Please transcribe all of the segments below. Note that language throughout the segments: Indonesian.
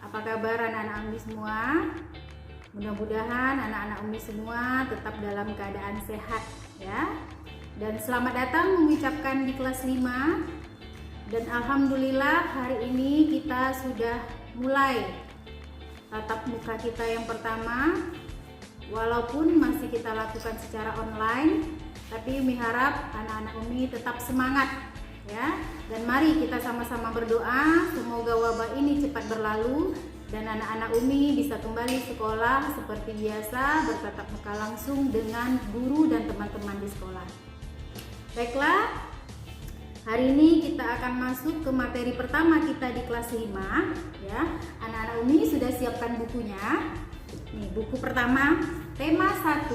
Apa kabar anak-anak Umi semua? Mudah-mudahan anak-anak Umi semua tetap dalam keadaan sehat ya. Dan selamat datang mengucapkan di kelas 5. Dan alhamdulillah hari ini kita sudah mulai tatap muka kita yang pertama. Walaupun masih kita lakukan secara online, tapi Umi harap anak-anak Umi tetap semangat ya. Dan mari kita sama-sama berdoa semoga wabah ini cepat berlalu dan anak-anak Umi bisa kembali sekolah seperti biasa, bertatap muka langsung dengan guru dan teman-teman di sekolah. Baiklah, hari ini kita akan masuk ke materi pertama kita di kelas 5 ya. Anak-anak Umi sudah siapkan bukunya. Nih, buku pertama, tema 1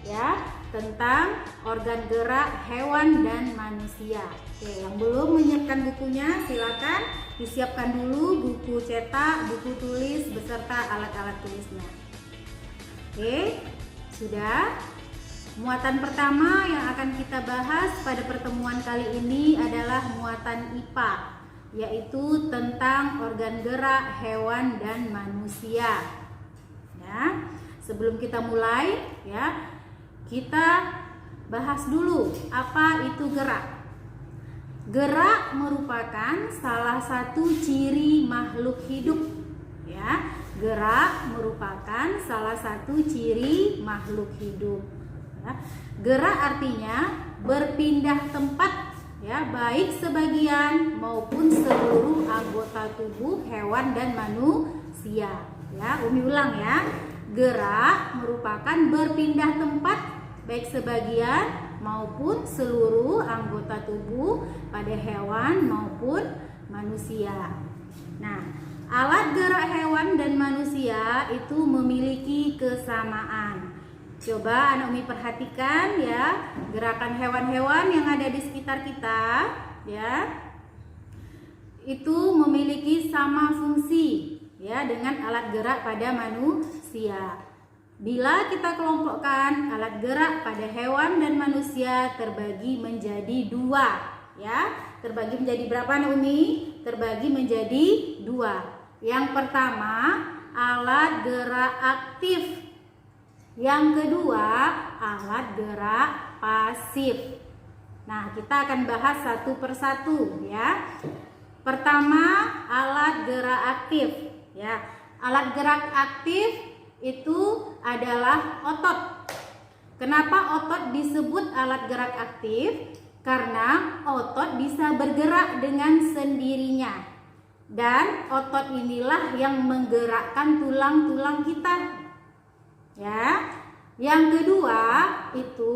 ya, tentang organ gerak hewan dan manusia. Oke, yang belum menyiapkan bukunya silakan disiapkan dulu buku cetak, buku tulis beserta alat-alat tulisnya. Oke, sudah. Muatan pertama yang akan kita bahas pada pertemuan kali ini adalah muatan IPA, yaitu tentang organ gerak hewan dan manusia. Ya, sebelum kita mulai ya, kita bahas dulu apa itu gerak. Gerak merupakan salah satu ciri makhluk hidup ya. Gerak merupakan salah satu ciri makhluk hidup ya. Gerak artinya berpindah tempat ya, baik sebagian maupun seluruh anggota tubuh hewan dan manusia ya. Umi ulang ya. Gerak merupakan berpindah tempat baik sebagian maupun seluruh anggota tubuh pada hewan maupun manusia. Nah, alat gerak hewan dan manusia itu memiliki kesamaan. Coba anak Umi perhatikan ya, gerakan hewan-hewan yang ada di sekitar kita ya, itu memiliki sama fungsi ya dengan alat gerak pada manusia. Bila kita kelompokkan alat gerak pada hewan dan manusia terbagi menjadi 2 ya. Terbagi menjadi berapa Nak Umi? Terbagi menjadi 2. Yang pertama alat gerak aktif. Yang kedua alat gerak pasif. Nah, kita akan bahas satu persatu ya. Pertama alat gerak aktif ya. Alat gerak aktif itu adalah otot. Kenapa otot disebut alat gerak aktif? Karena otot bisa bergerak dengan sendirinya. Dan otot inilah yang menggerakkan tulang-tulang kita. Ya. Yang kedua itu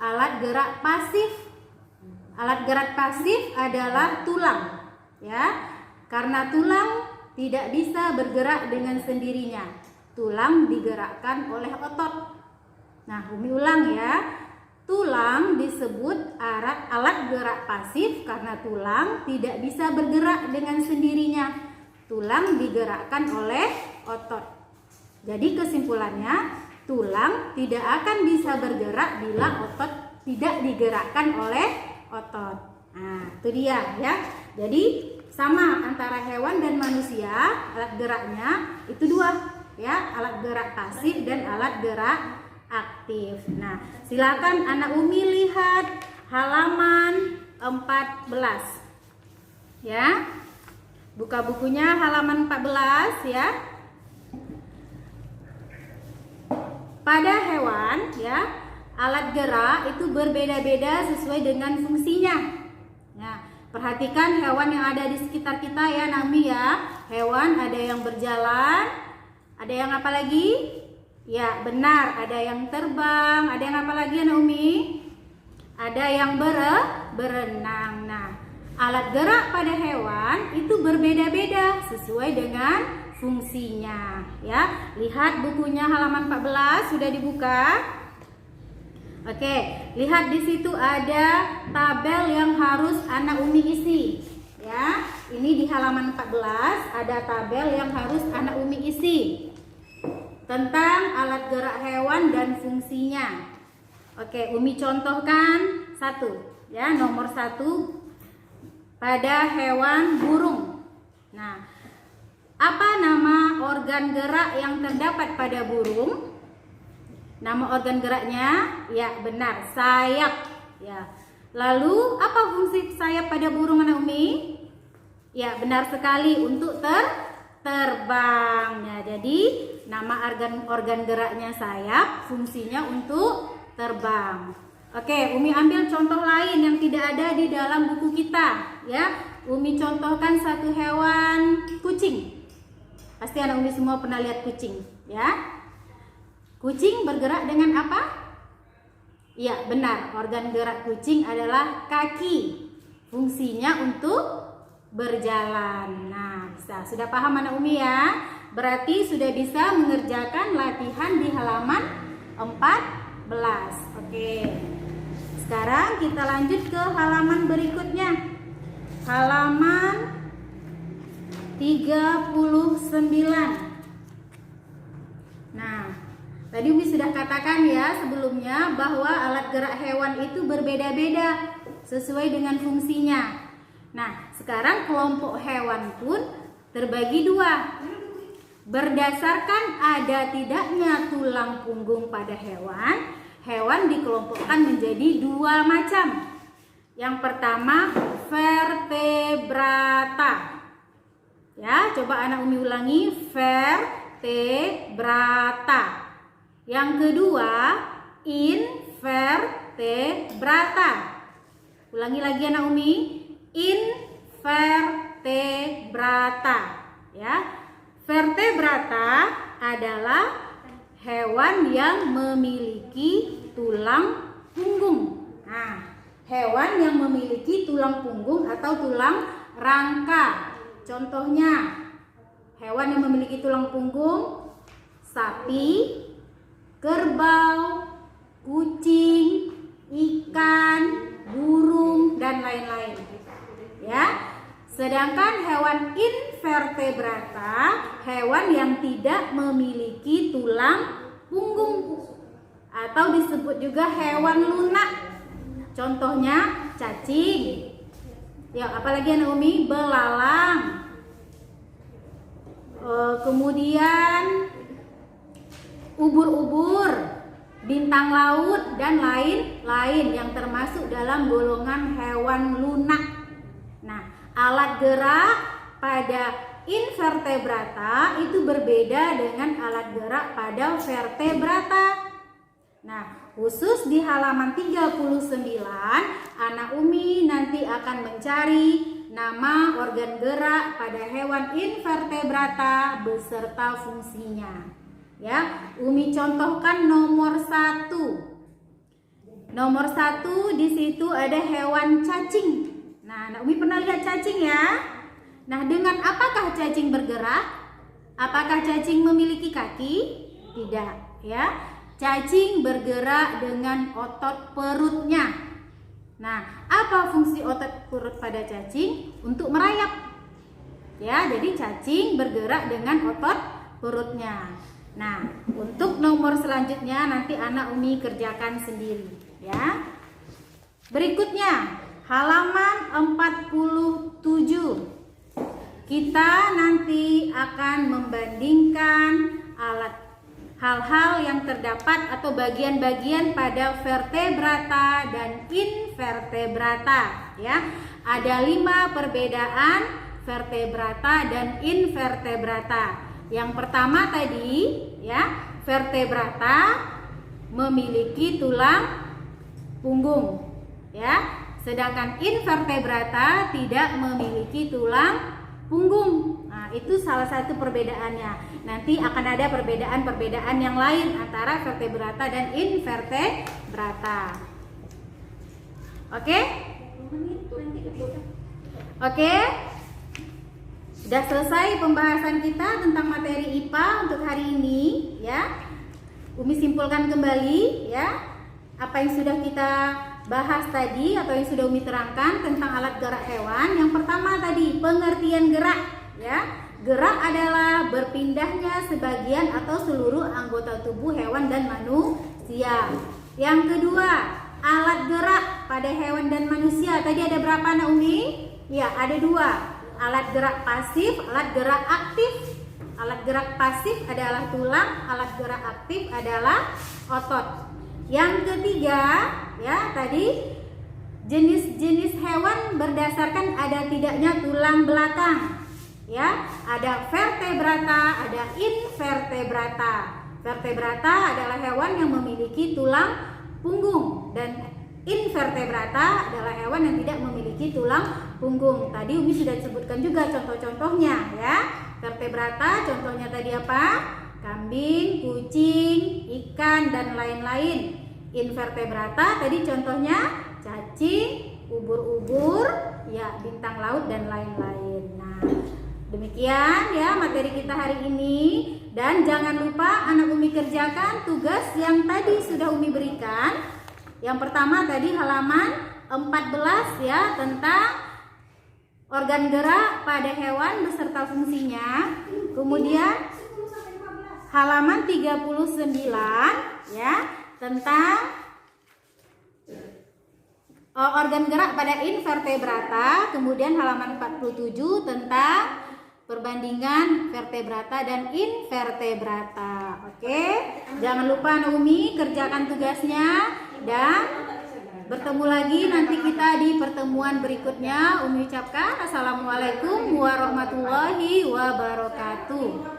alat gerak pasif. Alat gerak pasif adalah tulang. Ya. Karena tulang tidak bisa bergerak dengan sendirinya. Tulang digerakkan oleh otot. Nah, Umi ulang ya. Tulang disebut alat gerak pasif karena tulang tidak bisa bergerak dengan sendirinya. Tulang digerakkan oleh otot. Jadi kesimpulannya, tulang tidak akan bisa bergerak bila otot tidak digerakkan oleh otot. Nah, itu dia ya. Jadi sama antara hewan dan manusia, alat geraknya itu 2. Ya, alat gerak pasif dan alat gerak aktif. Nah, silakan anak Umi lihat halaman 14. Ya. Buka bukunya halaman 14 ya. Pada hewan ya, alat gerak itu berbeda-beda sesuai dengan fungsinya. Nah, perhatikan hewan yang ada di sekitar kita ya, Nami ya. Hewan ada yang berjalan, ada yang apa lagi? Ya, benar, ada yang terbang, ada yang apa lagi Anak Umi? Ada yang berenang. Nah, alat gerak pada hewan itu berbeda-beda sesuai dengan fungsinya ya. Lihat bukunya halaman 14 sudah dibuka. Oke, lihat di situ ada tabel yang harus Anak Umi isi ya. Ini di halaman 14 ada tabel yang harus Anak Umi isi tentang alat gerak hewan dan fungsinya. Oke, Umi contohkan 1 ya, nomor 1 pada hewan burung. Nah, Apa nama organ gerak yang terdapat pada burung? Nama organ geraknya, ya benar, sayap. Ya. Lalu apa fungsi sayap pada burung anak Umi? Ya benar sekali, untuk terbang. Ya, jadi nama organ geraknya sayap, fungsinya untuk terbang. Oke, Umi ambil contoh lain yang tidak ada di dalam buku kita. Ya, Umi contohkan satu hewan, kucing. Pasti anak Umi semua pernah lihat kucing, ya. Kucing bergerak dengan apa? Iya, benar. Organ gerak kucing adalah kaki. Fungsinya untuk berjalan. Nah, sudah paham anak Umi ya? Berarti sudah bisa mengerjakan latihan di halaman 14. Oke. Sekarang kita lanjut ke halaman berikutnya. Halaman 39. Nah, tadi Umi sudah katakan ya sebelumnya bahwa alat gerak hewan itu berbeda-beda sesuai dengan fungsinya. Nah, sekarang kelompok hewan pun terbagi dua. Berdasarkan ada tidaknya tulang punggung pada hewan, hewan dikelompokkan menjadi dua macam. Yang pertama, vertebrata. Ya, coba anak Umi ulangi, vertebrata. Yang kedua, invertebrata. Ulangi lagi anak Umi, invertebrata. Ya, vertebrata adalah hewan yang memiliki tulang punggung. Nah, hewan yang memiliki tulang punggung atau tulang rangka. Contohnya, hewan yang memiliki tulang punggung, sapi, kerbau, kucing, ikan, burung, dan lain-lain. Ya. Sedangkan hewan invertebrata, hewan yang tidak memiliki tulang punggung atau disebut juga hewan lunak. Contohnya cacing. Ya, apalagi anak Umi, belalang. Kemudian ubur-ubur, bintang laut, dan lain-lain yang termasuk dalam golongan hewan lunak. Nah, alat gerak pada invertebrata itu berbeda dengan alat gerak pada vertebrata. Nah, khusus di halaman 39, anak Umi nanti akan mencari nama organ gerak pada hewan invertebrata beserta fungsinya. Ya, Umi contohkan nomor 1. Nomor 1 di situ ada hewan cacing. Nah, anak Umi pernah lihat cacing ya? Nah, dengan apakah cacing bergerak? Apakah cacing memiliki kaki? Tidak, ya. Cacing bergerak dengan otot perutnya. Nah, apa fungsi otot perut pada cacing? Untuk merayap. Ya, jadi cacing bergerak dengan otot perutnya. Nah, untuk nomor selanjutnya nanti anak Umi kerjakan sendiri, ya. Berikutnya, halaman 47. Kita nanti akan membandingkan hal-hal yang terdapat atau bagian-bagian pada vertebrata dan invertebrata, ya. Ada 5 perbedaan vertebrata dan invertebrata. Yang pertama tadi, ya, vertebrata memiliki tulang punggung, ya. Sedangkan invertebrata tidak memiliki tulang punggung. Nah, itu salah satu perbedaannya. Nanti akan ada perbedaan-perbedaan yang lain antara vertebrata dan invertebrata. Oke? Oke? Sudah selesai pembahasan kita tentang materi IPA untuk hari ini, ya. Umi simpulkan kembali, ya, apa yang sudah kita bahas tadi atau yang sudah Umi terangkan tentang alat gerak hewan. Yang pertama tadi, pengertian gerak, ya. Gerak adalah berpindahnya sebagian atau seluruh anggota tubuh hewan dan manusia. Yang kedua, alat gerak pada hewan dan manusia. Tadi ada berapa anak Umi? Ya, ada 2. alat gerak pasif, alat gerak aktif. Alat gerak pasif adalah tulang, alat gerak aktif adalah otot. Yang ketiga, ya tadi jenis-jenis hewan berdasarkan ada tidaknya tulang belakang. Ya, ada vertebrata, ada invertebrata. Vertebrata adalah hewan yang memiliki tulang punggung dan invertebrata adalah hewan yang tidak memiliki tulang punggung. Tadi Umi sudah sebutkan juga contoh-contohnya ya. Vertebrata contohnya tadi apa? Kambing, kucing, ikan dan lain-lain. Invertebrata tadi contohnya cacing, ubur-ubur, ya bintang laut dan lain-lain. Nah, demikian ya materi kita hari ini. Dan jangan lupa anak Umi kerjakan tugas yang tadi sudah Umi berikan. Yang pertama tadi halaman 14 ya, tentang organ gerak pada hewan beserta fungsinya. Kemudian halaman 39 ya, tentang organ gerak pada invertebrata. Kemudian halaman 47 tentang perbandingan vertebrata dan invertebrata. Oke, jangan lupa Naomi kerjakan tugasnya dan bertemu lagi nanti kita di pertemuan berikutnya. Umi ucapkan assalamualaikum warahmatullahi wabarakatuh.